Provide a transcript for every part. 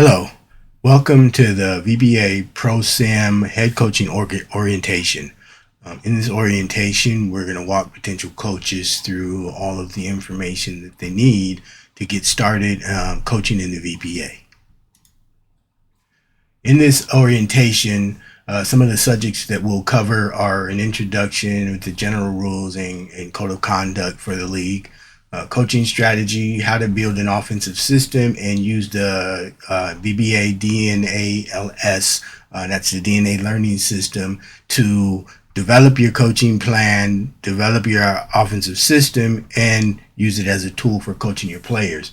Hello, welcome to the VBA ProSim head coaching orientation. In this orientation, we're going to walk potential coaches through all of the information that they need to get started coaching in the VBA. In this orientation, some of the subjects that we'll cover are an introduction with the general rules and code of conduct for the league, coaching strategy, how to build an offensive system and use the VBA DNALS, that's the DNA learning system, to develop your coaching plan, develop your offensive system, and use it as a tool for coaching your players.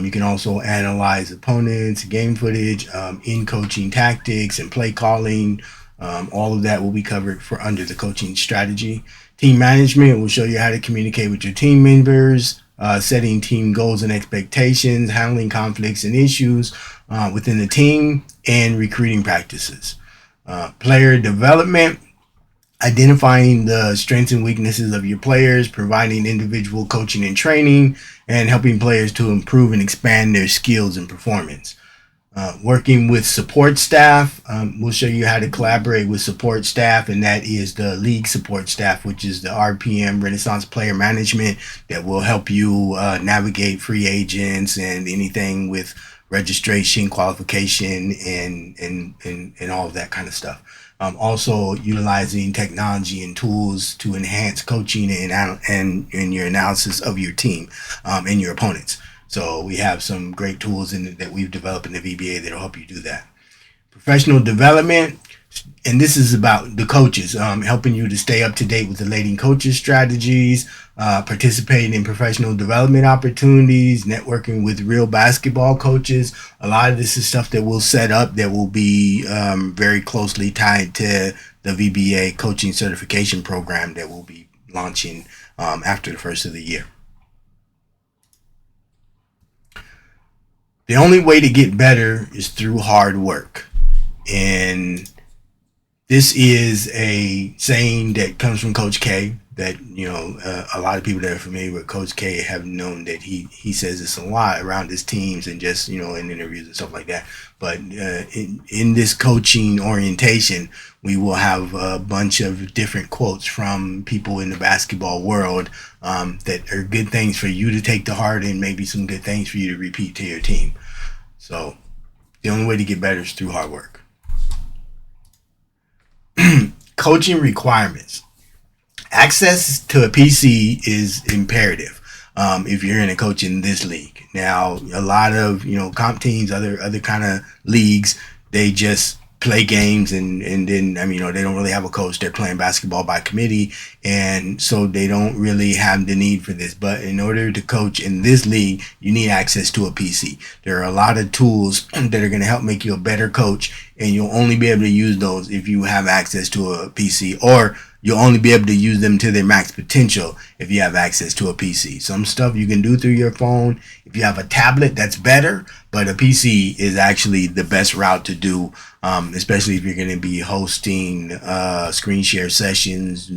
You can also analyze opponents, game footage, in coaching tactics and play calling. All of that will be covered for under the coaching strategy. Team management will show you how to communicate with your team members, setting team goals and expectations, handling conflicts and issues within the team, and recruiting practices. Player development, identifying the strengths and weaknesses of your players, providing individual coaching and training, and helping players to improve and expand their skills and performance. Working with support staff, we'll show you how to collaborate with support staff, and that is the league support staff, which is the RPM, Renaissance Player Management, that will help you navigate free agents and anything with registration, qualification, and all of that kind of stuff. Also utilizing technology and tools to enhance coaching and your analysis of your team and your opponents. So we have some great tools that we've developed in the VBA that will help you do that. Professional development, and this is about the coaches, helping you to stay up to date with the leading coaches strategies, participating in professional development opportunities, networking with real basketball coaches. A lot of this is stuff that we'll set up that will be very closely tied to the VBA coaching certification program that we'll be launching after the first of the year. The only way to get better is through hard work. And this is a saying that comes from Coach K that, a lot of people that are familiar with Coach K have known that he says this a lot around his teams and just, in interviews and stuff like that. But in this coaching orientation, we will have a bunch of different quotes from people in the basketball world that are good things for you to take to heart and maybe some good things for you to repeat to your team. So the only way to get better is through hard work. Coaching requirements. Access to a PC is imperative if you're going to coach in this league. Now, a lot of comp teams, other kind of leagues, they just play games and then they don't really have a coach. They're playing basketball by committee, and so they don't really have the need for this. But in order to coach in this league, you need access to a PC. There are a lot of tools that are going to help make you a better coach, and you'll only be able to use those if you have access to a PC, or you'll only be able to use them to their max potential if you have access to a PC. Some stuff you can do through your phone. If you have a tablet, that's better, but a PC is actually the best route to do, especially if you're going to be hosting screen share sessions,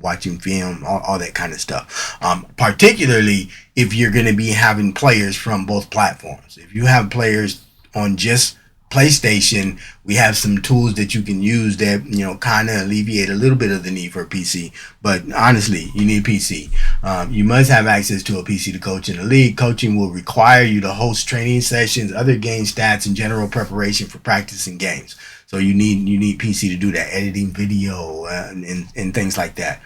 watching film, all that kind of stuff. Particularly if you're going to be having players from both platforms. If you have players on just PlayStation, we have some tools that you can use that kind of alleviate a little bit of the need for a PC. But honestly, you need a PC. You must have access to a PC to coach in the league. Coaching will require you to host training sessions, other game stats, and general preparation for practicing games. So you need PC to do that, editing video and things like that.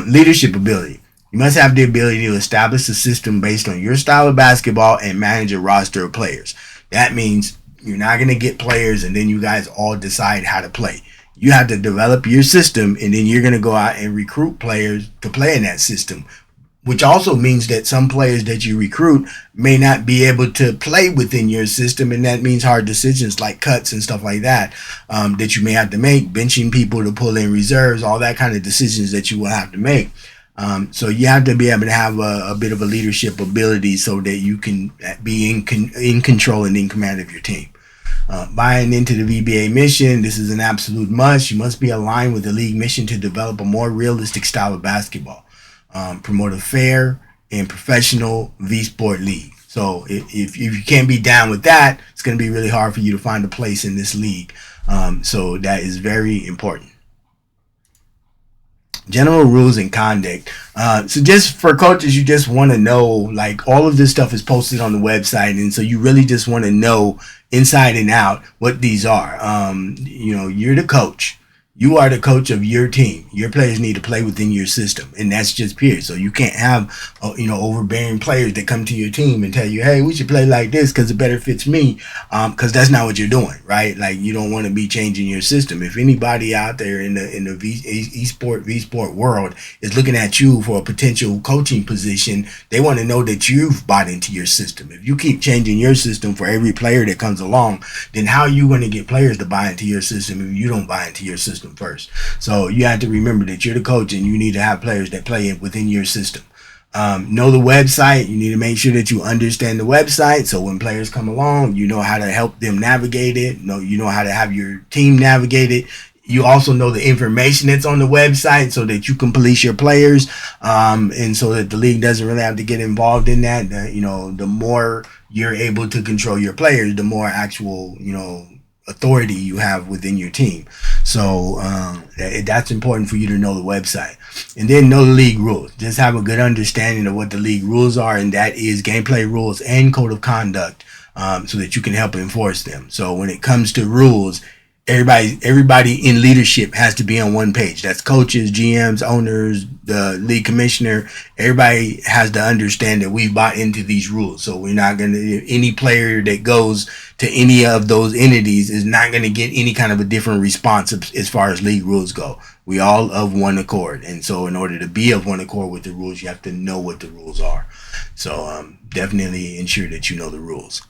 Leadership ability. You must have the ability to establish a system based on your style of basketball and manage a roster of players. That means you're not going to get players and then you guys all decide how to play. You have to develop your system, and then you're going to go out and recruit players to play in that system, which also means that some players that you recruit may not be able to play within your system, and that means hard decisions like cuts and stuff like that that you may have to make, benching people to pull in reserves, all that kind of decisions that you will have to make. So you have to be able to have a bit of a leadership ability so that you can be in control and in command of your team. Buying into the VBA mission, this is an absolute must. You must be aligned with the league mission to develop a more realistic style of basketball. Promote a fair and professional V-Sport league. So if you can't be down with that, it's going to be really hard for you to find a place in this league. So that is very important. General rules and conduct. So just for coaches, you just want to know, like, all of this stuff is posted on the website, and so you really just want to know inside and out what these are. You're the coach. You are the coach of your team. Your players need to play within your system, and that's just period. So you can't have, overbearing players that come to your team and tell you, "Hey, we should play like this because it better fits me," because that's not what you're doing, right? Like, you don't want to be changing your system. If anybody out there in the V-sport world is looking at you for a potential coaching position, they want to know that you've bought into your system. If you keep changing your system for every player that comes along, then how are you going to get players to buy into your system if you don't buy into your system first? So you have to remember that you're the coach, and you need to have players that play within your system. Know the website. You need to make sure that you understand the website, so when players come along, you know how to help them navigate it. You know how to have your team navigate it. You also know the information that's on the website so that you can police your players, and so that the league doesn't really have to get involved in that. The more you're able to control your players, the more actual, authority you have within your team. So that's important for you to know the website, and then know the league rules. Just have a good understanding of what the league rules are, and that is gameplay rules and code of conduct, so that you can help enforce them. So when it comes to rules, everybody in leadership has to be on one page. That's coaches, GMs, owners, the league commissioner. Everybody has to understand that we've bought into these rules. So we're not going to, any player that goes to any of those entities is not going to get any kind of a different response as far as league rules go. We all of one accord. And so in order to be of one accord with the rules, you have to know what the rules are. So definitely ensure that you know the rules.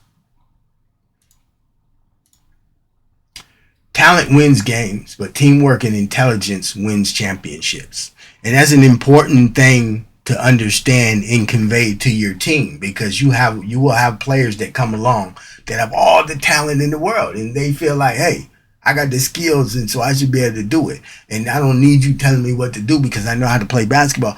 Talent wins games, but teamwork and intelligence wins championships. And that's an important thing to understand and convey to your team, because you will have players that come along that have all the talent in the world, and they feel like, hey, I got the skills, and so I should be able to do it. And I don't need you telling me what to do because I know how to play basketball.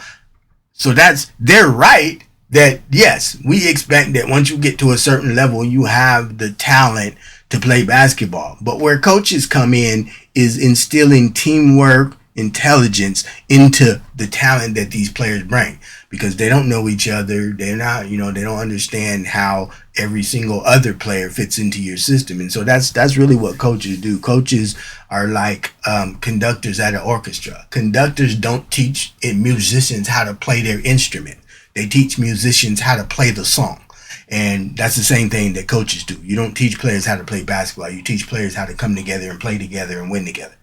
So they're right that, yes, we expect that once you get to a certain level, you have the talent to play basketball. But where coaches come in is instilling teamwork, intelligence into the talent that these players bring, because they don't know each other. They're not, they don't understand how every single other player fits into your system. And so that's really what coaches do. Coaches are like conductors at an orchestra. Conductors don't teach musicians how to play their instrument. They teach musicians how to play the song. And that's the same thing that coaches do. You don't teach players how to play basketball. You teach players how to come together and play together and win together.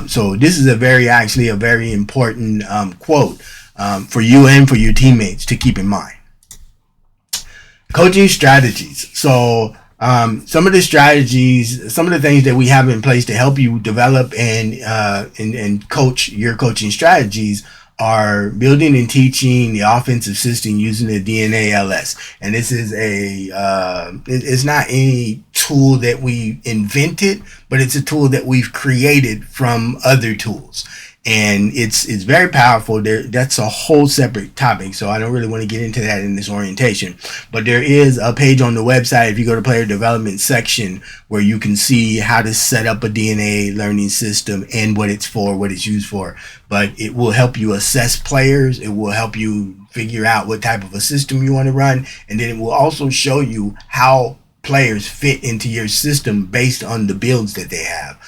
So this is a very important quote for you and for your teammates to keep in mind. Coaching strategies. So some of the strategies, some of the things that we have in place to help you develop and coach your coaching strategies are building and teaching the offensive system using the DNA LS. And this is it's not any tool that we invented, but it's a tool that we've created from other tools. And it's very powerful. That's a whole separate topic, so I don't really want to get into that in this orientation. But there is a page on the website, if you go to player development section, where you can see how to set up a DNA learning system and what it's for, what it's used for. But it will help you assess players. It will help you figure out what type of a system you want to run. And then it will also show you how players fit into your system based on the builds that they have.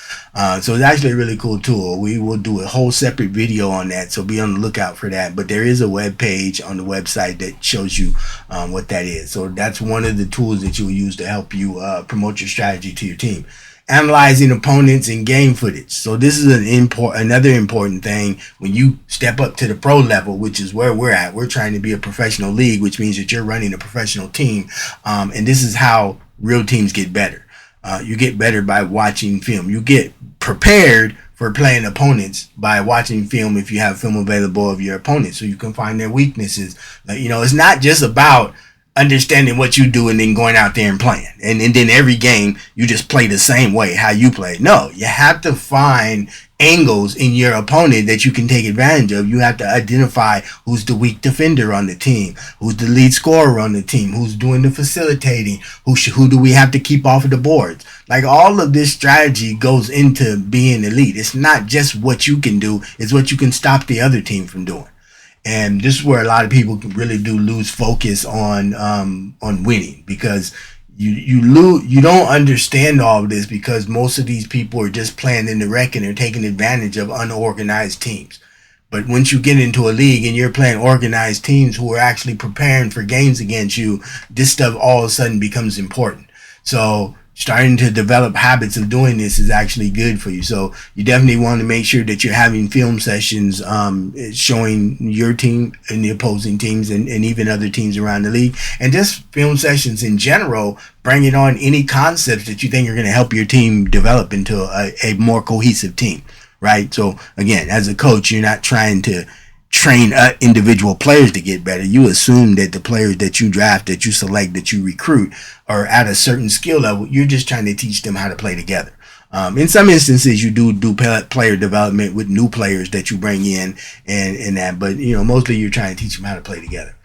So it's actually a really cool tool. We will do a whole separate video on that, so be on the lookout for that. But there is a web page on the website that shows you what that is. So that's one of the tools that you will use to help you promote your strategy to your team. Analyzing opponents and game footage. So this is another important thing when you step up to the pro level, which is where we're at. We're trying to be a professional league, which means that you're running a professional team. And this is how real teams get better. You get better by watching film. You get prepared for playing opponents by watching film if you have film available of your opponents, so you can find their weaknesses. It's not just about understanding what you do and then going out there and playing. And then every game you just play the same way how you play. No, you have to find angles in your opponent that you can take advantage of. You have to identify who's the weak defender on the team, who's the lead scorer on the team, who's doing the facilitating, who do we have to keep off of the boards. Like, all of this strategy goes into being elite. It's not just what you can do, it's what you can stop the other team from doing. And this is where a lot of people really do lose focus on winning, because you don't understand all of this, because most of these people are just playing in the rec and they're taking advantage of unorganized teams. But once you get into a league and you're playing organized teams who are actually preparing for games against you, this stuff all of a sudden becomes important. So starting to develop habits of doing this is actually good for you. So you definitely want to make sure that you're having film sessions showing your team and the opposing teams and even other teams around the league, and just film sessions in general, bringing on any concepts that you think are going to help your team develop into a more cohesive team, right? So again, as a coach, you're not trying to train individual players to get better. You assume that the players that you draft, that you select, that you recruit are at a certain skill level. You're just trying to teach them how to play together. In some instances, you do player development with new players that you bring in and that, but mostly you're trying to teach them how to play together.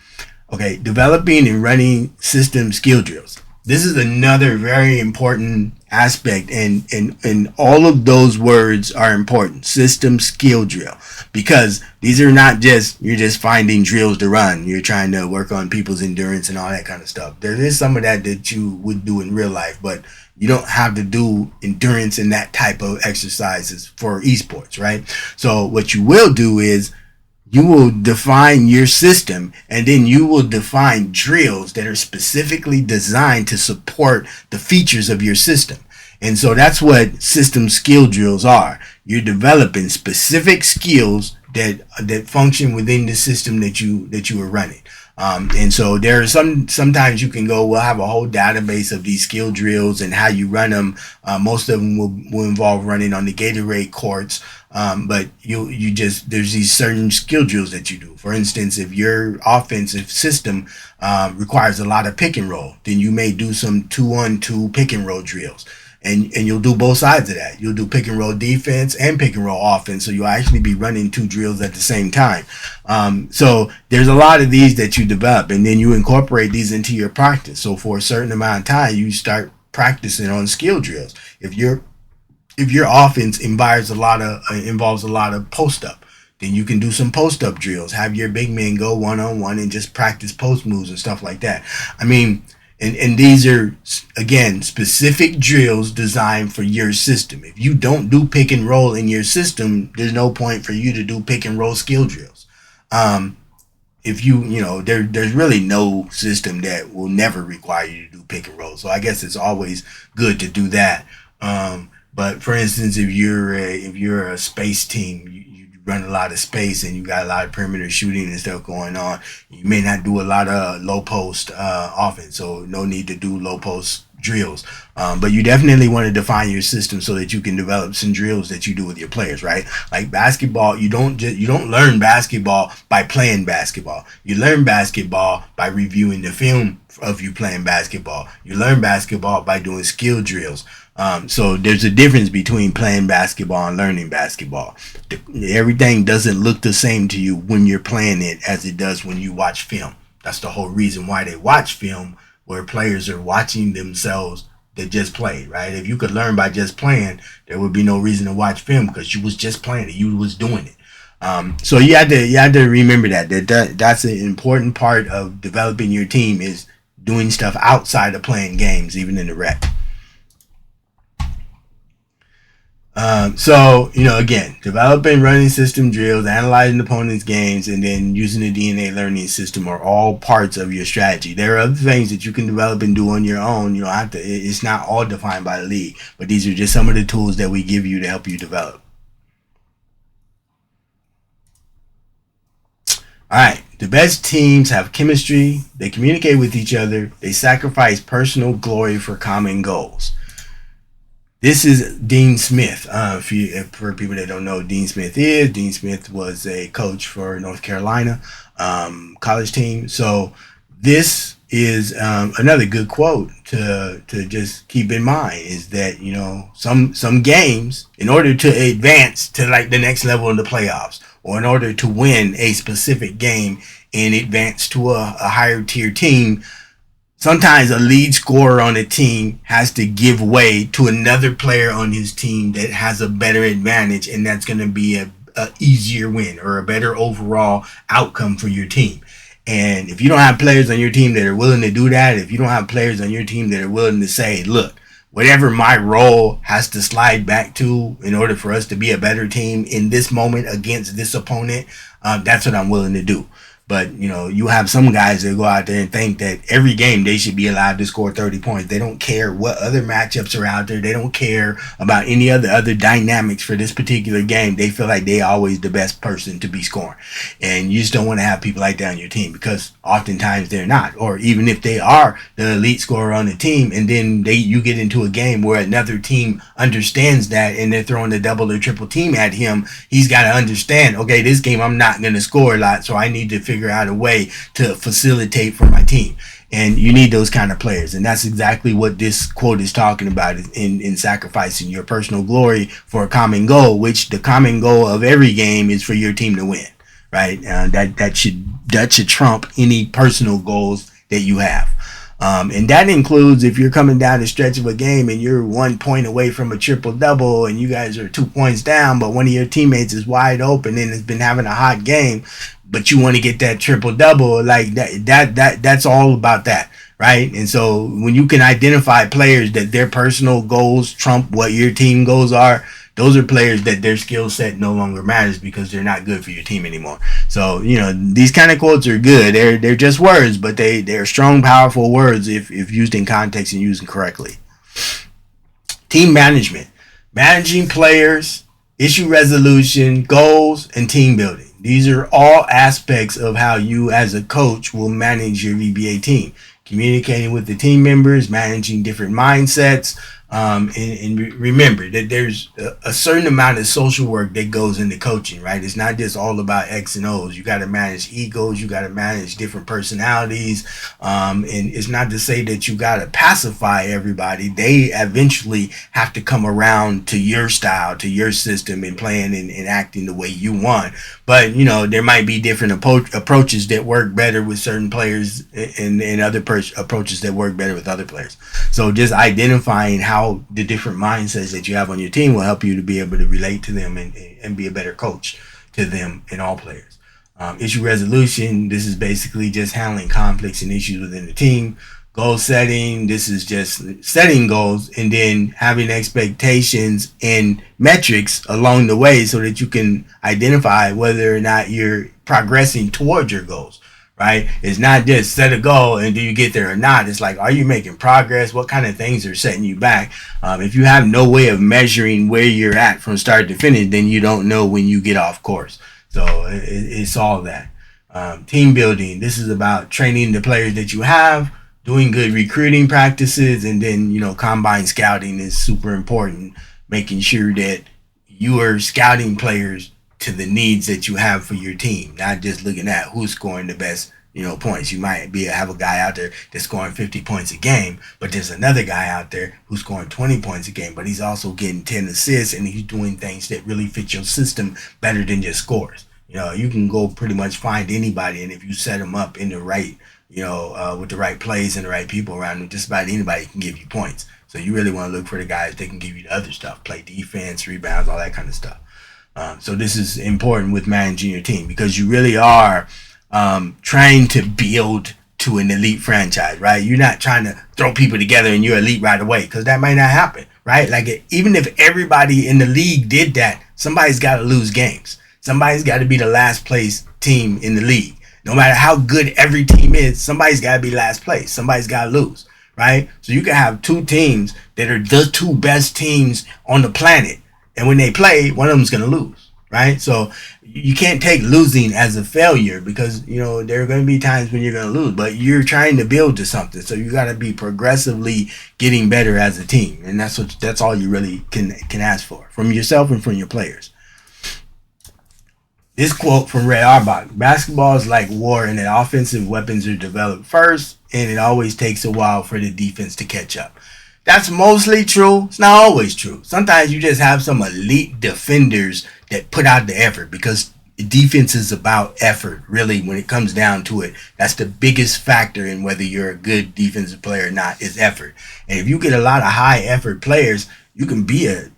Okay, developing and running system skill drills. This is another very important aspect, and all of those words are important. System skill drill, because these are not just, you're just finding drills to run. You're trying to work on people's endurance and all that kind of stuff. There is some of that you would do in real life, but you don't have to do endurance and that type of exercises for esports, right? So what you will do is you will define your system, and then you will define drills that are specifically designed to support the features of your system. And so that's what system skill drills are. You're developing specific skills that function within the system that you are running. And so there are sometimes you can go, we'll have a whole database of these skill drills and how you run them. Most of them will involve running on the Gatorade courts. But there's these certain skill drills that you do. For instance, if your offensive system requires a lot of pick and roll, then you may do some 2-on-2 pick and roll drills. And you'll do both sides of that. You'll do pick and roll defense and pick and roll offense. So you'll actually be running two drills at the same time. So there's a lot of these that you develop, and then you incorporate these into your practice. So for a certain amount of time, you start practicing on skill drills. If your offense involves a lot of post up, then you can do some post up drills. Have your big men go 1-on-1 and just practice post moves and stuff like that. I mean, and these are, again, specific drills designed for your system. If you don't do pick and roll in your system, there's no point for you to do pick and roll skill drills. If there's really no system that will never require you to do pick and roll. So I guess it's always good to do that. But for instance, if you're a space team, you run a lot of space and you got a lot of perimeter shooting and stuff going on, you may not do a lot of low post offense, so no need to do low post drills. But you definitely want to define your system so that you can develop some drills that you do with your players, right? Like basketball, you don't learn basketball by playing basketball. You learn basketball by reviewing the film of you playing basketball. You learn basketball by doing skill drills. So there's a difference between playing basketball and learning basketball. Everything doesn't look the same to you when you're playing it as it does when you watch film. That's the whole reason why they watch film, where players are watching themselves that just played, right? If you could learn by just playing, there would be no reason to watch film, because you was just playing it. You was doing it. So you had to remember that's an important part of developing your team, is doing stuff outside of playing games, even in the rec. So again, developing running system drills, analyzing opponents' games, and then using the DNA learning system are all parts of your strategy. There are other things that you can develop and do on your own. You don't have to. It's not all defined by the league, but these are just some of the tools that we give you to help you develop. All right. The best teams have chemistry. They communicate with each other. They sacrifice personal glory for common goals. This is Dean Smith. For people that don't know who Dean Smith was a coach for North Carolina college team. So this is another good quote to just keep in mind is that, you know, some games, in order to advance to like the next level in the playoffs, or in order to win a specific game and advance to a higher tier team, sometimes a lead scorer on a team has to give way to another player on his team that has a better advantage, and that's going to be a easier win or a better overall outcome for your team. And if you don't have players on your team that are willing to do that, if you don't have players on your team that are willing to say, look, whatever my role has to slide back to in order for us to be a better team in this moment against this opponent, that's what I'm willing to do. But, you know, you have some guys that go out there and think that every game they should be allowed to score 30 points. They don't care what other matchups are out there. They don't care about any other dynamics for this particular game. They feel like they always the best person to be scoring. And you just don't want to have people like that on your team, because oftentimes they're not. Or even if they are the elite scorer on the team, and then you get into a game where another team understands that and they're throwing a double or triple team at him, he's got to understand, okay, this game I'm not going to score a lot, so I need to figure out a way to facilitate for my team. And you need those kind of players. And that's exactly what this quote is talking about in sacrificing your personal glory for a common goal, which the common goal of every game is for your team to win, right? That should trump any personal goals that you have. And that includes if you're coming down the stretch of a game and you're 1 point away from a triple double and you guys are 2 points down, but one of your teammates is wide open and has been having a hot game, but you want to get that triple double, like that's all about that, right? And so when you can identify players that their personal goals trump what your team goals are, those are players that their skill set no longer matters because they're not good for your team anymore. So, you know, these kind of quotes are good. They're just words, but they're strong, powerful words if used in context and used correctly. Team management. Managing players, issue resolution, goals, and team building. These are all aspects of how you as a coach will manage your VBA team. Communicating with the team members, managing different mindsets, and remember that there's a certain amount of social work that goes into coaching, right? It's not just all about X and O's. You got to manage egos. You got to manage different personalities. And it's not to say that you got to pacify everybody. They eventually have to come around to your style, to your system, and playing and acting the way you want. But, you know, there might be different approaches that work better with certain players and other approaches that work better with other players. So just identifying how the different mindsets that you have on your team will help you to be able to relate to them and be a better coach to them and all players. Issue resolution, this is basically just handling conflicts and issues within the team. Goal setting, this is just setting goals and then having expectations and metrics along the way so that you can identify whether or not you're progressing towards your goals. Right? It's not just set a goal and do you get there or not. It's like, are you making progress? What kind of things are setting you back? If you have no way of measuring where you're at from start to finish, then you don't know when you get off course. So it's all that. Team building. This is about training the players that you have, doing good recruiting practices, and then, you know, combine scouting is super important. Making sure that you are scouting players to the needs that you have for your team, not just looking at who's scoring the best, you know, points. You might have a guy out there that's scoring 50 points a game, but there's another guy out there who's scoring 20 points a game, but he's also getting 10 assists and he's doing things that really fit your system better than just scores. You know, you can go pretty much find anybody, and if you set them up in the right, you know, with the right plays and the right people around them, just about anybody can give you points. So you really want to look for the guys that can give you the other stuff, play defense, rebounds, all that kind of stuff. So this is important with managing your team because you really are trying to build to an elite franchise, right? You're not trying to throw people together and you're elite right away, because that might not happen, right? Like even if everybody in the league did that, somebody's got to lose games. Somebody's got to be the last place team in the league. No matter how good every team is, somebody's got to be last place. Somebody's got to lose, right? So you can have two teams that are the two best teams on the planet, and when they play, one of them's going to lose, right? So you can't take losing as a failure, because, you know, there are going to be times when you're going to lose, but you're trying to build to something. So you got to be progressively getting better as a team. And that's all you really can ask for from yourself and from your players. This quote from Ray Auerbach: basketball is like war in that offensive weapons are developed first and it always takes a while for the defense to catch up. That's mostly true. It's not always true. Sometimes you just have some elite defenders that put out the effort, because defense is about effort, really, when it comes down to it. That's the biggest factor in whether you're a good defensive player or not, is effort. And if you get a lot of high effort players, you can be a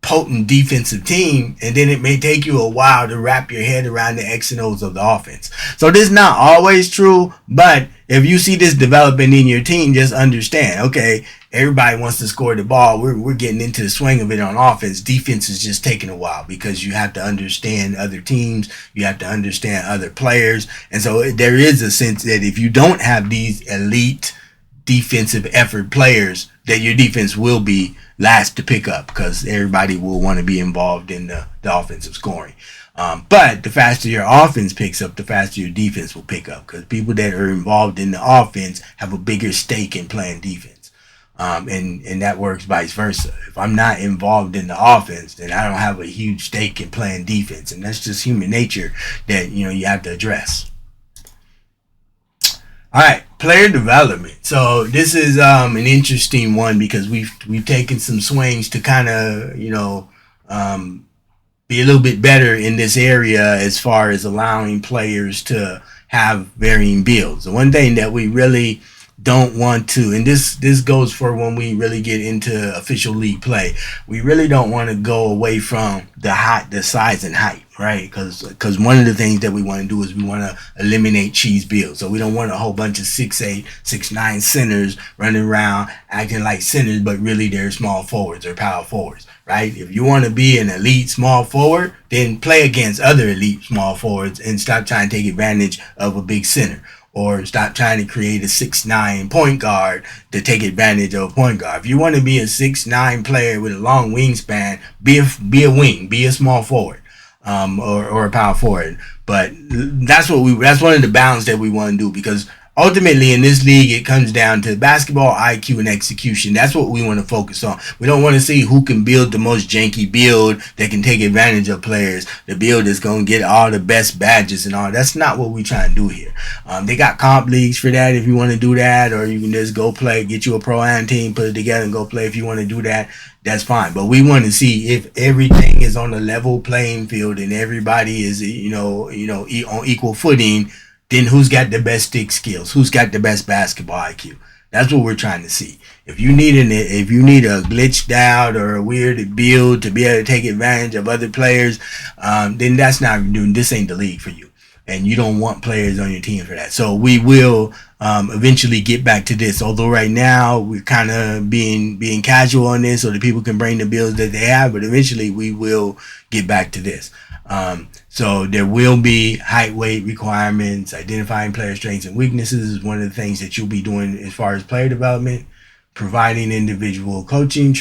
potent defensive team, and then it may take you a while to wrap your head around the X and O's of the offense. So this is not always true, but if you see this developing in your team, just understand, okay, everybody wants to score the ball. We're getting into the swing of it on offense. Defense is just taking a while, because you have to understand other teams. You have to understand other players. And so there is a sense that if you don't have these elite defensive effort players, that your defense will be last to pick up, because everybody will want to be involved in the offensive scoring. But the faster your offense picks up, the faster your defense will pick up, because people that are involved in the offense have a bigger stake in playing defense. And that works vice versa. If I'm not involved in the offense, then I don't have a huge stake in playing defense. And that's just human nature that, you have to address. All right, player development. So this is an interesting one, because we've taken some swings to kind of be a little bit better in this area as far as allowing players to have varying builds. The one thing that we really don't want to, and this goes for when we really get into official league play, we really don't want to go away from the size and height, right? Because one of the things that we want to do is we want to eliminate cheese builds. So we don't want a whole bunch of 6'8", 6'9" centers running around acting like centers, but really they're small forwards or power forwards, right? If you want to be an elite small forward, then play against other elite small forwards and stop trying to take advantage of a big center. Or stop trying to create a 6'9" point guard to take advantage of a point guard. If you want to be a 6'9" player with a long wingspan, be a wing, be a small forward, or a power forward. But that's one of the balance that we want to do, because ultimately in this league it comes down to basketball IQ and execution. That's what we want to focus on. We don't want to see who can build the most janky build that can take advantage of players, the build that's going to get all the best badges and all. That's not what we try to do here. They got comp leagues for that if you want to do that, or you can just go play, get you a pro-am team, put it together and go play. If you want to do that, that's fine. But we want to see if everything is on a level playing field and everybody is on equal footing. Then who's got the best stick skills? Who's got the best basketball IQ? That's what we're trying to see. If you need a glitched out or a weird build to be able to take advantage of other players, then that's not doing. This ain't the league for you, and you don't want players on your team for that. So we will eventually get back to this. Although right now we're kind of being casual on this, so that people can bring the builds that they have. But eventually we will get back to this. So there will be height, weight requirements. Identifying player strengths and weaknesses is one of the things that you'll be doing as far as player development. Providing individual coaching and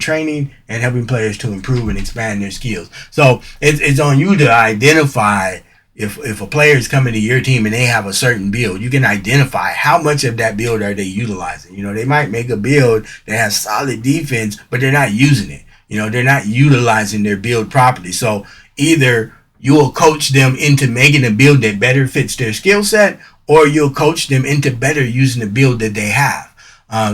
training, and helping players to improve and expand their skills. So it's on you to identify if a player is coming to your team and they have a certain build. You can identify how much of that build are they utilizing. They might make a build that has solid defense, but they're not using it. They're not utilizing their build properly. So either you will coach them into making a build that better fits their skill set, or you'll coach them into better using the build that they have.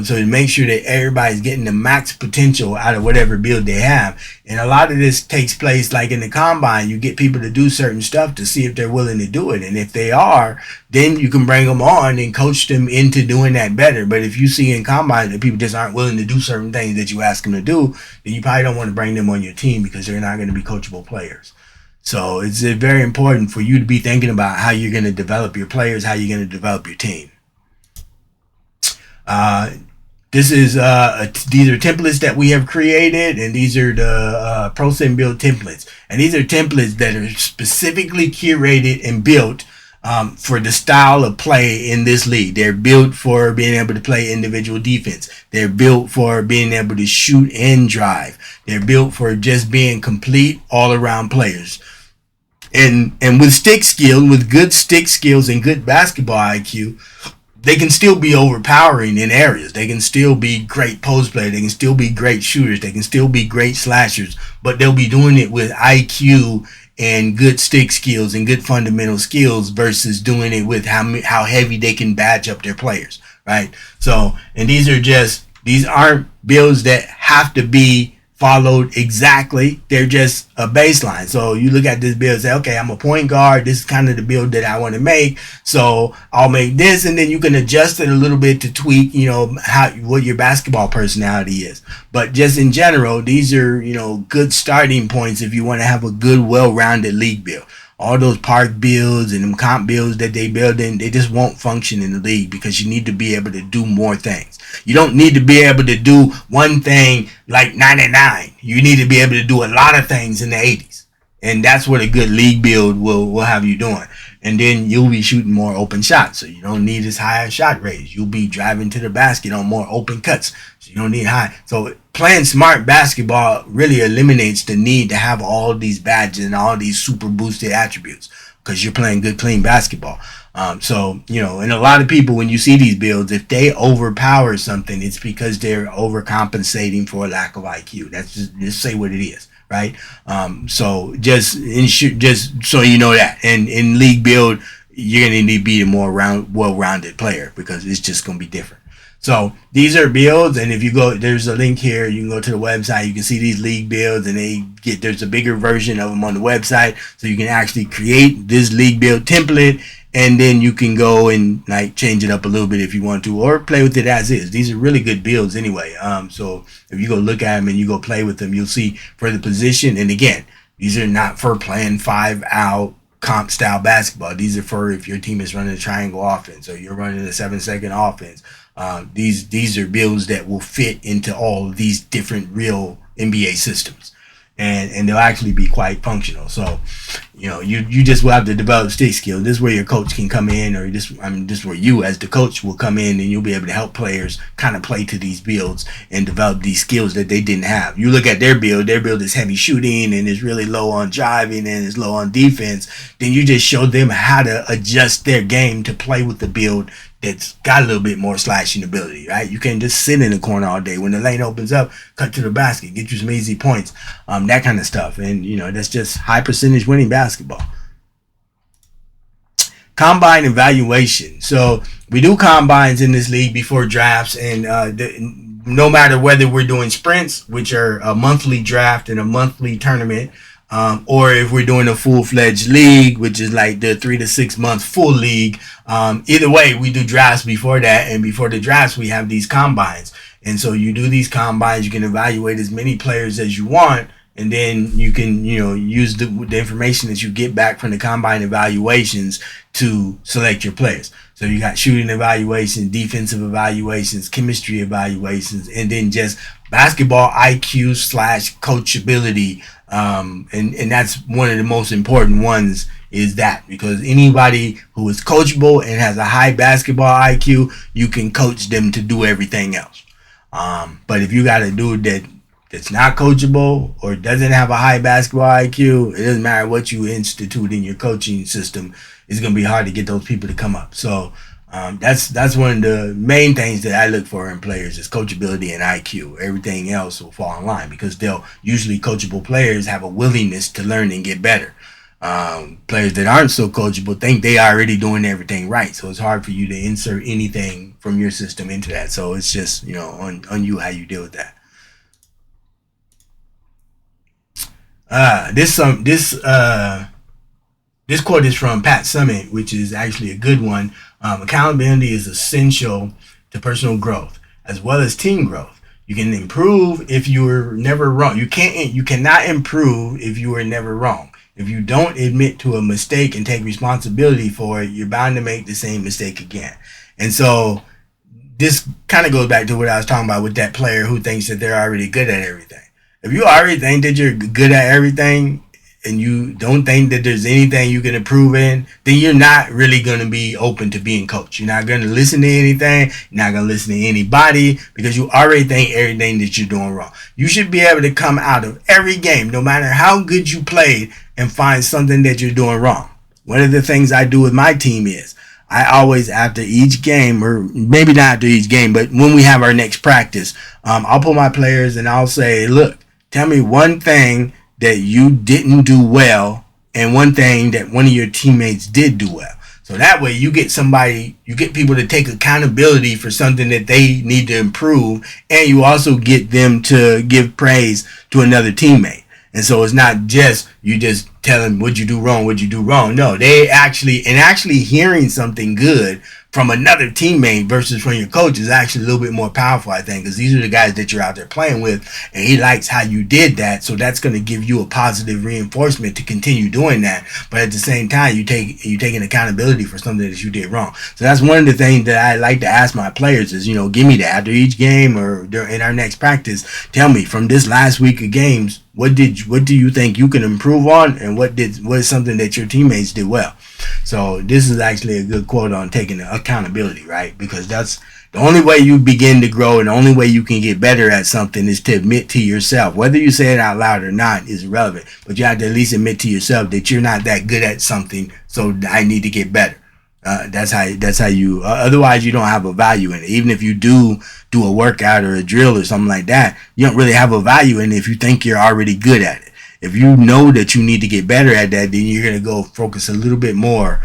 So to make sure that everybody's getting the max potential out of whatever build they have. And a lot of this takes place like in the combine. You get people to do certain stuff to see if they're willing to do it. And if they are, then you can bring them on and coach them into doing that better. But if you see in combine that people just aren't willing to do certain things that you ask them to do, then you probably don't want to bring them on your team, because they're not going to be coachable players. So it's very important for you to be thinking about how you're going to develop your players, how you're going to develop your team. These are templates that we have created, and these are the ProSim build templates. And these are templates that are specifically curated and built for the style of play in this league. They're built for being able to play individual defense. They're built for being able to shoot and drive. They're built for just being complete all-around players. And with good stick skills and good basketball IQ, they can still be overpowering in areas. They can still be great post players. They can still be great shooters. They can still be great slashers. But they'll be doing it with IQ and good stick skills and good fundamental skills versus doing it with how heavy they can badge up their players, right? So, and these aren't builds that have to be followed exactly. They're just a baseline. So you look at this build and say, okay, I'm a point guard. This is kind of the build that I want to make. So I'll make this, and then you can adjust it a little bit to tweak, what your basketball personality is. But just in general, these are, good starting points if you want to have a good, well-rounded league build. All those park builds and them comp builds that they build in, they just won't function in the league because you need to be able to do more things. You don't need to be able to do one thing like 99. You need to be able to do a lot of things in the 80s. And that's what a good league build will have you doing. And then you'll be shooting more open shots. So you don't need as high a shot rates. You'll be driving to the basket on more open cuts. So you don't need high. So playing smart basketball really eliminates the need to have all these badges and all these super boosted attributes because you're playing good, clean basketball. And a lot of people, when you see these builds, if they overpower something, it's because they're overcompensating for a lack of IQ. That's just say what it is, right? So just so you know that. And in league build, you're going to need to be a more well-rounded player because it's just going to be different. So these are builds, and if you go, there's a link here. You can go to the website. You can see these league builds, and there's a bigger version of them on the website, so you can actually create this league build template, and then you can go and change it up a little bit if you want to, or play with it as is. These are really good builds anyway. So if you go look at them and you go play with them, you'll see for the position. And again, these are not for playing 5-out comp style basketball. These are for if your team is running a triangle offense or you're running a 7-second offense. These are builds that will fit into all of these different real NBA systems, and they'll actually be quite functional. So, you just will have to develop stick skills. This is where your coach can come in, or this is where you as the coach will come in, and you'll be able to help players kind of play to these builds and develop these skills that they didn't have. You look at their build is heavy shooting and is really low on driving and is low on defense. Then you just show them how to adjust their game to play with the build that's got a little bit more slashing ability, right? You can't just sit in the corner all day. When the lane opens up, cut to the basket, get you some easy points, that kind of stuff. And, that's just high percentage winning basketball. Combine evaluation. So we do combines in this league before drafts, and no matter whether we're doing sprints, which are a monthly draft and a monthly tournament, or if we're doing a full-fledged league, which is like the 3 to 6 month full league, either way, we do drafts before that, and before the drafts, we have these combines. And so you do these combines, you can evaluate as many players as you want, and then you can, use the information that you get back from the combine evaluations to select your players. So you got shooting evaluations, defensive evaluations, chemistry evaluations, and then just basketball IQ / coachability. And that's one of the most important ones is that, because anybody who is coachable and has a high basketball IQ, you can coach them to do everything else. But if you got a dude that's not coachable or doesn't have a high basketball IQ, it doesn't matter what you institute in your coaching system, it's going to be hard to get those people to come up. So that's one of the main things that I look for in players is coachability and IQ. Everything else will fall in line because usually coachable players have a willingness to learn and get better. Players that aren't so coachable think they are already doing everything right. So it's hard for you to insert anything from your system into that. So it's just, on you how you deal with that. This quote is from Pat Summitt, which is actually a good one. Accountability is essential to personal growth as well as team growth. You can improve if you were never wrong. You cannot improve if you were never wrong. If you don't admit to a mistake and take responsibility for it, you're bound to make the same mistake again. And so this kind of goes back to what I was talking about with that player who thinks that they're already good at everything. If you already think that you're good at everything and you don't think that there's anything you can improve in, then you're not really going to be open to being coached. You're not going to listen to anything. You're not going to listen to anybody because you already think everything that you're doing wrong. You should be able to come out of every game, no matter how good you played, and find something that you're doing wrong. One of the things I do with my team is I always, after each game, or maybe not after each game, but when we have our next practice, I'll pull my players and I'll say, look, tell me one thing that you didn't do well and one thing that one of your teammates did do well. So that way you get people to take accountability for something that they need to improve, and you also get them to give praise to another teammate. And so it's not just you just tell them what'd you do wrong. No, they actually hearing something good from another teammate versus from your coach is actually a little bit more powerful, I think, because these are the guys that you're out there playing with, and he likes how you did that. So that's going to give you a positive reinforcement to continue doing that. But at the same time, you taking accountability for something that you did wrong. So that's one of the things that I like to ask my players is, give me that after each game or in our next practice. Tell me from this last week of games, what do you think you can improve on, and what is something that your teammates did well? So this is actually a good quote on taking accountability, right? Because that's the only way you begin to grow, and the only way you can get better at something is to admit to yourself. Whether you say it out loud or not is irrelevant, but you have to at least admit to yourself that you're not that good at something, so I need to get better. That's how you. Otherwise, you don't have a value in it. Even if you do a workout or a drill or something like that, you don't really have a value in it if you think you're already good at it. If you know that you need to get better at that, then you're going to go focus a little bit more.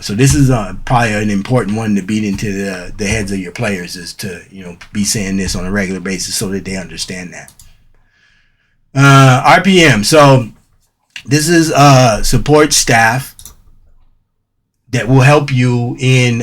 So this is probably an important one to beat into the heads of your players, is to be saying this on a regular basis so that they understand that. RPM. So this is support staff that will help you in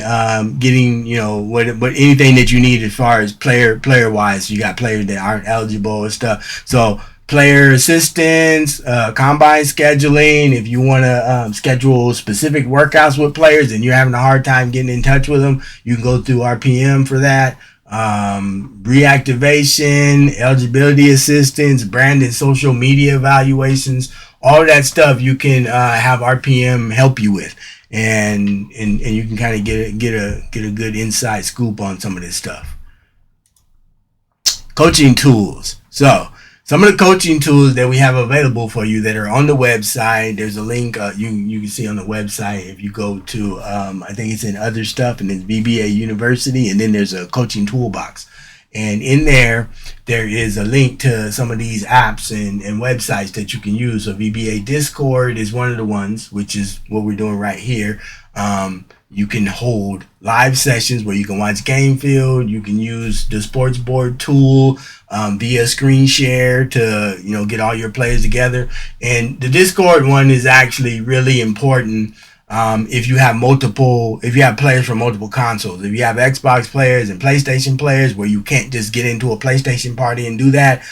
getting what anything that you need as far as player wise. You got players that aren't eligible and stuff. So player assistance, combine scheduling. If you want to schedule specific workouts with players and you're having a hard time getting in touch with them, you can go through RPM for that. Reactivation, eligibility assistance, brand and social media evaluations, all that stuff you can have RPM help you with. And you can kind of get a good inside scoop on some of this stuff. Coaching tools. So some of the coaching tools that we have available for you that are on the website. There's a link you can see on the website if you go to I think it's in other stuff, and it's VBA University, and then there's a coaching toolbox. And in there is a link to some of these apps and websites that you can use. So VBA Discord is one of the ones, which is what we're doing right here. You can hold live sessions where you can watch game field. You can use the sports board tool via screen share to get all your players together. And the Discord one is actually really important. If you have players from multiple consoles, if you have Xbox players and PlayStation players where you can't just get into a PlayStation party and do that,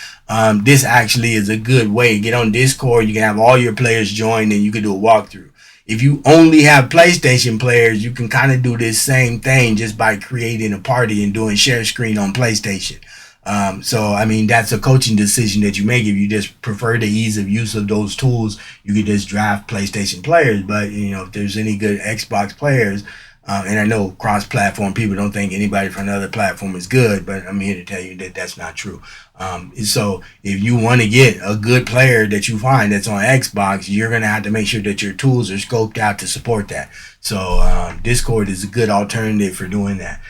this actually is a good way. Get on Discord, you can have all your players join, and you can do a walkthrough. If you only have PlayStation players, you can kind of do this same thing just by creating a party and doing share screen on PlayStation. So I mean, that's a coaching decision that you make. If you just prefer the ease of use of those tools, you could just draft PlayStation players. But if there's any good Xbox players, and I know cross-platform people don't think anybody from another platform is good, but I'm here to tell you that that's not true. So if you want to get a good player that you find that's on Xbox, you're going to have to make sure that your tools are scoped out to support that. So Discord is a good alternative for doing that.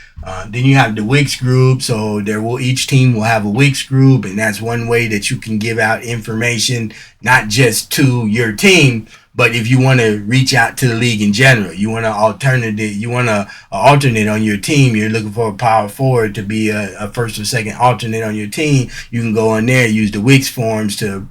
Then you have the Wix group. So each team will have a Wix group, and that's one way that you can give out information, not just to your team, but if you want to reach out to the league in general, you want to alternate on your team, you're looking for a power forward to be a first or second alternate on your team, you can go on there, use the Wix forms to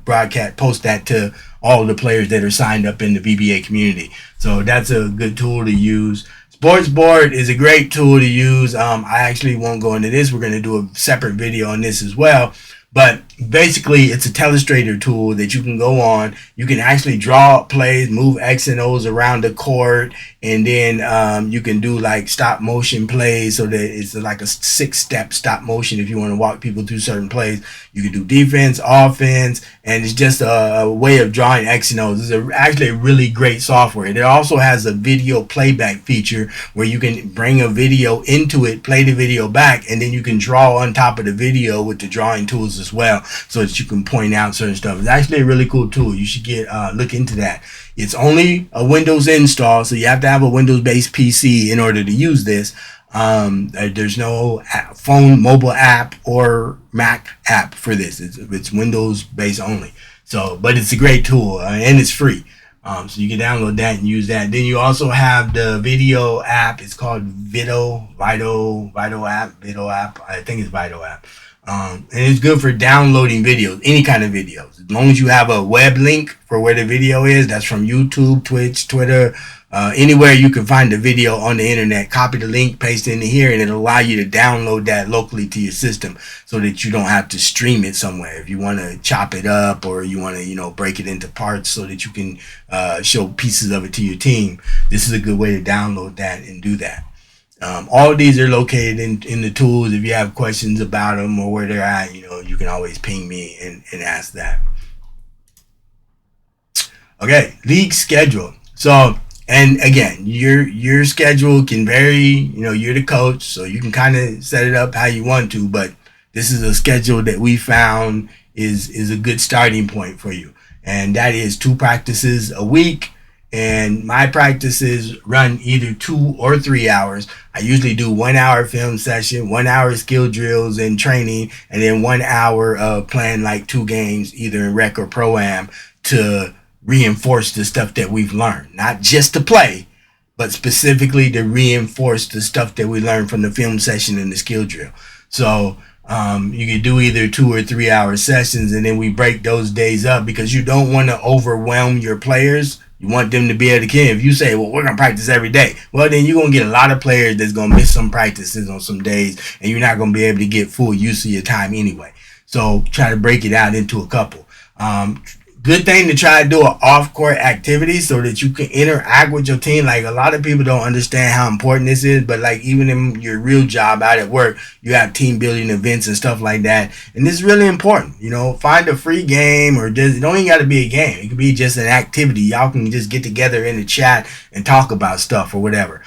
post that to all the players that are signed up in the VBA community. So that's a good tool to use. Sportsboard is a great tool to use. I actually won't go into this. We're going to do a separate video on this as well. But basically, it's a telestrator tool that you can go on. You can actually draw plays, move X and O's around the court, and then you can do like stop motion plays, so that it's like a 6-step stop motion if you want to walk people through certain plays. You can do defense, offense, and it's just a way of drawing X and O's. It's actually a really great software. It also has a video playback feature where you can bring a video into it, play the video back, and then you can draw on top of the video with the drawing tools as well, so that you can point out certain stuff. It's actually a really cool tool. You should look into that. It's only a Windows install, so you have to have a Windows-based PC in order to use this. There's no mobile app or Mac app for this. It's Windows-based only. So, but it's a great tool, and it's free. So you can download that and use that. Then you also have the video app. It's called Vital app. I think it's Vital app. And it's good for downloading videos, any kind of videos. As long as you have a web link for where the video is, that's from YouTube, Twitch, Twitter, anywhere you can find the video on the internet, copy the link, paste it in here, and it'll allow you to download that locally to your system so that you don't have to stream it somewhere. If you want to chop it up or you want to, break it into parts so that you can show pieces of it to your team, this is a good way to download that and do that. All of these are located in the tools. If you have questions about them or where they're at, you can always ping me and ask that. Okay, league schedule. So, and again, your schedule can vary. You're the coach, so you can kind of set it up how you want to. But this is a schedule that we found is a good starting point for you, and that is 2 practices a week. And my practices run either 2 or 3 hours. I usually do 1 hour film session, 1 hour skill drills and training, and then 1 hour of playing like 2 games, either in rec or pro-am, to reinforce the stuff that we've learned. Not just to play, but specifically to reinforce the stuff that we learned from the film session and the skill drill. So you can do either 2 or 3 hour sessions, and then we break those days up because you don't want to overwhelm your players. You want them to be able to kill. If you say, well, we're going to practice every day, well, then you're going to get a lot of players that's going to miss some practices on some days, and you're not going to be able to get full use of your time anyway. So try to break it out into a couple. Good thing to try to do an off-court activity so that you can interact with your team. Like, a lot of people don't understand how important this is, but like even in your real job out at work, you have team building events and stuff like that. And this is really important. Find a free game, or just, it don't even got to be a game. It could be just an activity. Y'all can just get together in the chat and talk about stuff or whatever.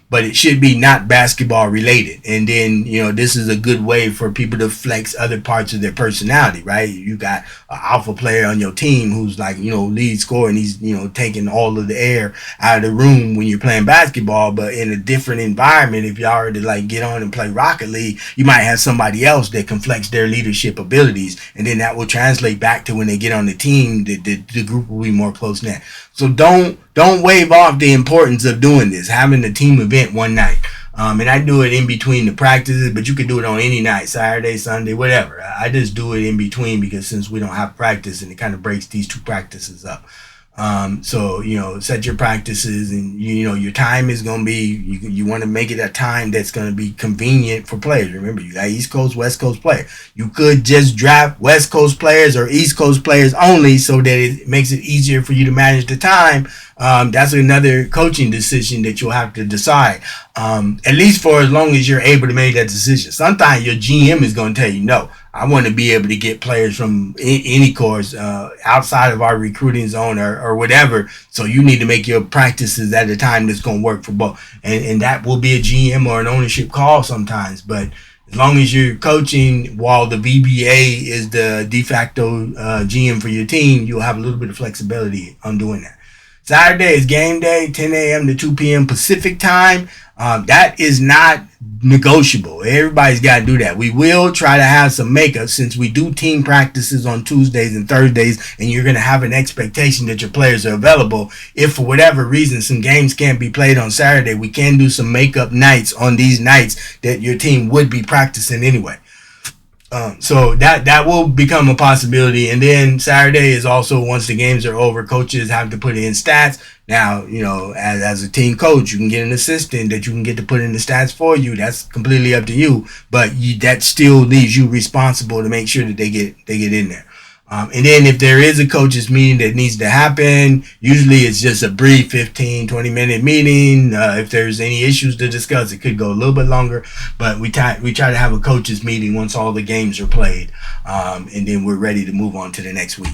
But it should be not basketball related. And then, this is a good way for people to flex other parts of their personality, right? You got an alpha player on your team who's like, lead scorer, and he's, taking all of the air out of the room when you're playing basketball. But in a different environment, if y'all were to like get on and play Rocket League, you might have somebody else that can flex their leadership abilities. And then that will translate back to when they get on the team, the group will be more close knit. So don't wave off the importance of doing this, having a team event one night. And I do it in between the practices, but you can do it on any night, Saturday, Sunday, whatever. I just do it in between because since we don't have practice, and it kind of breaks these 2 practices up. So, set your practices, and, your time is going to be, you want to make it a time that's going to be convenient for players. Remember, you got East Coast, West Coast players. You could just draft West Coast players or East Coast players only so that it makes it easier for you to manage the time. That's another coaching decision that you'll have to decide, at least for as long as you're able to make that decision. Sometimes your GM is going to tell you, no, I want to be able to get players from any course outside of our recruiting zone or whatever. So you need to make your practices at a time that's going to work for both. And that will be a GM or an ownership call sometimes. But as long as you're coaching while the VBA is the de facto GM for your team, you'll have a little bit of flexibility on doing that. Saturday is game day, 10 a.m. to 2 p.m. Pacific time. That is not negotiable. Everybody's got to do that. We will try to have some makeup since we do team practices on Tuesdays and Thursdays, and you're going to have an expectation that your players are available. If for whatever reason some games can't be played on Saturday, we can do some makeup nights on these nights that your team would be practicing anyway. So that will become a possibility. And then Saturday is also, once the games are over, coaches have to put in stats. Now, as a team coach, you can get an assistant that you can get to put in the stats for you. That's completely up to you. But that still leaves you responsible to make sure that they get in there. And then if there is a coaches meeting that needs to happen, usually it's just a brief 15, 20-minute meeting. If there's any issues to discuss, it could go a little bit longer. But we try to have a coaches meeting once all the games are played. And then we're ready to move on to the next week.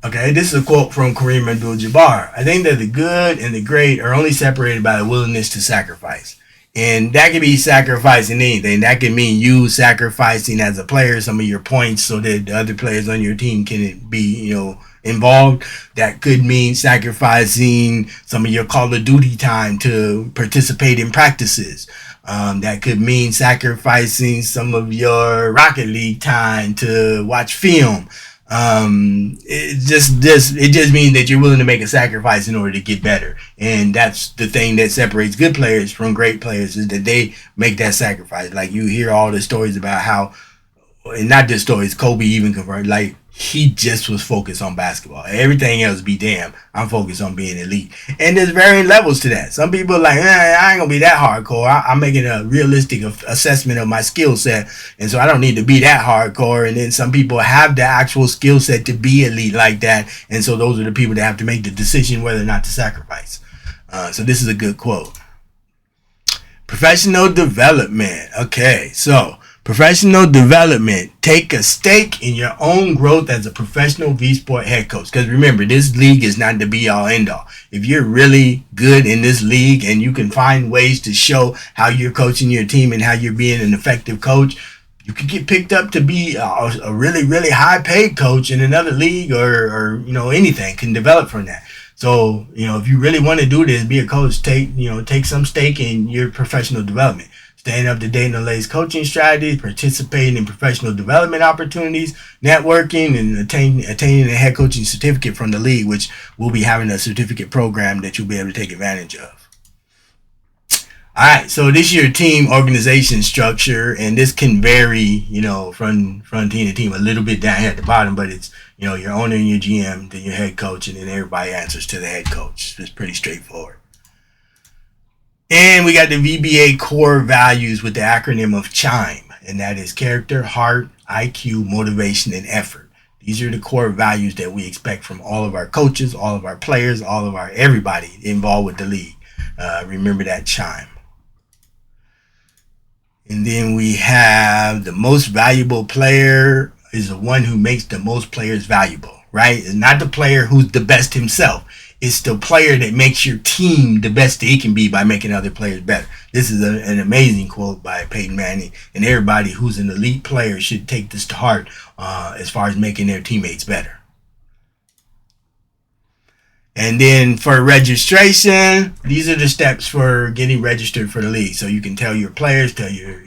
Okay, this is a quote from Kareem Abdul-Jabbar. I think that the good and the great are only separated by the willingness to sacrifice. And that could be sacrificing anything. That could mean you sacrificing as a player some of your points so that the other players on your team can be, involved. That could mean sacrificing some of your Call of Duty time to participate in practices. That could mean sacrificing some of your Rocket League time to watch film. It just means that you're willing to make a sacrifice in order to get better, and that's the thing that separates good players from great players, is that they make that sacrifice. Like, you hear all the stories about how, and not just stories, Kobe even confirmed, like, he just was focused on basketball. Everything else be damn. I'm focused on being elite. And there's varying levels to that. Some people are like, I ain't gonna be that hardcore. I'm making a realistic assessment of my skill set, and so I don't need to be that hardcore. And then some people have the actual skill set to be elite like that, and so those are the people that have to make the decision whether or not to sacrifice. So this is a good quote. Professional development. Okay, so professional development. Take a stake in your own growth as a professional V-Sport head coach. Because remember, this league is not the be-all, end-all. If you're really good in this league and you can find ways to show how you're coaching your team and how you're being an effective coach, you could get picked up to be a really, really high-paid coach in another league, or anything can develop from that. So, if you really want to do this, be a coach, take some stake in your professional development. Staying up to date on the latest coaching strategies, participating in professional development opportunities, networking, and attaining a head coaching certificate from the league, which we'll be having a certificate program that you'll be able to take advantage of. All right, so this is your team organization structure, and this can vary, from team to team a little bit down here at the bottom, but it's, your owner and your GM, then your head coach, and then everybody answers to the head coach. It's pretty straightforward. And we got the VBA core values with the acronym of CHIME, and that is character, heart, IQ, motivation, and effort. These are the core values that we expect from all of our coaches, all of our players, everybody involved with the league. Remember that CHIME. And then we have the most valuable player is the one who makes the most players valuable, right? It's not the player who's the best himself. It's the player that makes your team the best that it can be by making other players better. This is an amazing quote by Peyton Manning, and everybody who's an elite player should take this to heart as far as making their teammates better. And then for registration, these are the steps for getting registered for the league. So you can tell your players, tell your,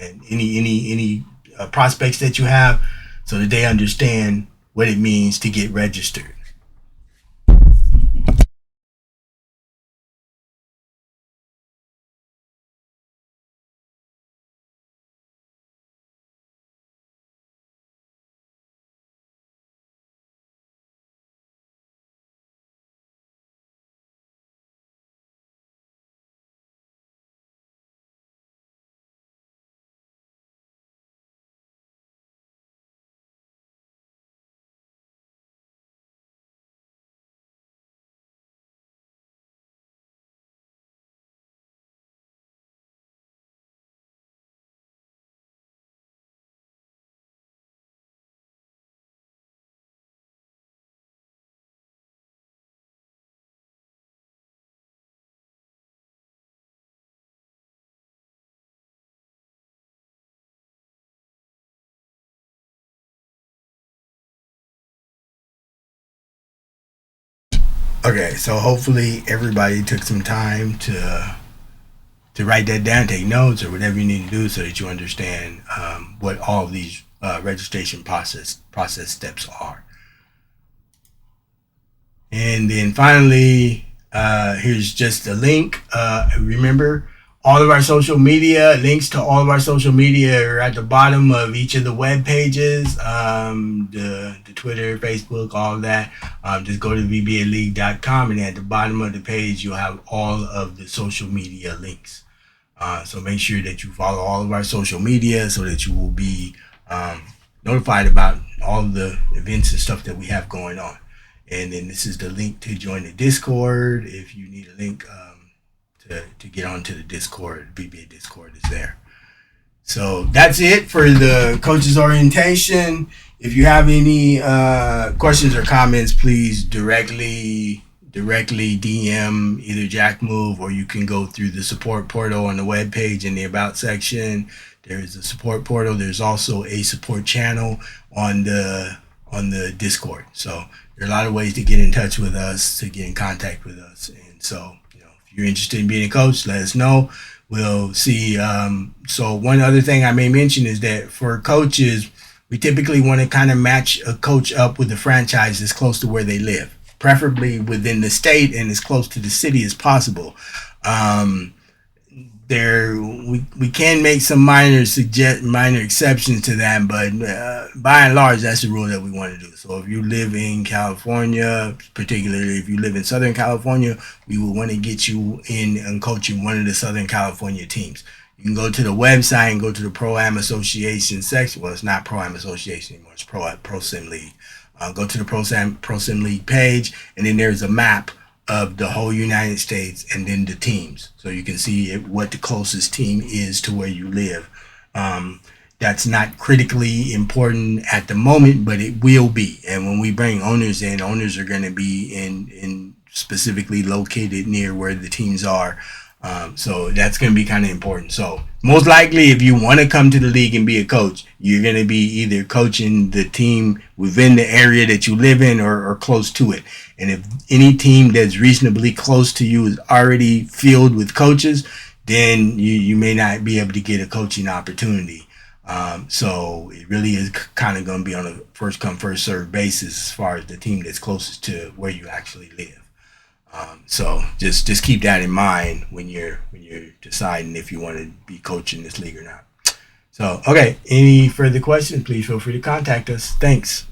and any prospects that you have, so that they understand what it means to get registered. Okay, so hopefully everybody took some time to write that down, take notes, or whatever you need to do, so that you understand what all of these registration process steps are. And then finally, here's just a link. Remember, all of our social media, links to all of our social media are at the bottom of each of the web pages, the Twitter, Facebook, all of that. Just go to VBALeague.com, and at the bottom of the page, you'll have all of the social media links. So make sure that you follow all of our social media, so that you will be notified about all of the events and stuff that we have going on. And then this is the link to join the Discord. If you need a link to get onto the Discord, VBA Discord is there. So that's it for the coaches orientation. If you have any questions or comments, please directly DM either Jack Move, or you can go through the support portal on the web page in the About section. There is a support portal. There's also a support channel on the Discord. So there are a lot of ways to get in touch with us, to get in contact with us. And so, if you're interested in being a coach, let us know. We'll see. So one other thing I may mention is that for coaches, We typically want to kind of match a coach up with a franchise that's close to where they live, preferably within the state and as close to the city as possible. Um, we can make some minor exceptions to that, but by and large, that's the rule that we want to do. So if you live in California, particularly if you live in Southern California, we will want to get you in and coaching one of the Southern California teams. You can go to the website and go to the Pro-Am Association section. Well, it's not Pro-Am Association anymore. It's ProSim League. Go to the ProSim League page, and then there's a map of the whole United States and then the teams. So you can see what the closest team is to where you live. That's not critically important at the moment, but it will be. And when we bring owners in, owners are going to be in specifically located near where the teams are. So that's going to be kind of important. So most likely, if you want to come to the league and be a coach, you're going to be either coaching the team within the area that you live in or close to it. And if any team that's reasonably close to you is already filled with coaches, then you may not be able to get a coaching opportunity. So it really is kind of going to be on a first come, first served basis as far as the team that's closest to where you actually live. So just keep that in mind when you're deciding if you want to be coaching this league or not. So, okay, any further questions, please feel free to contact us. Thanks.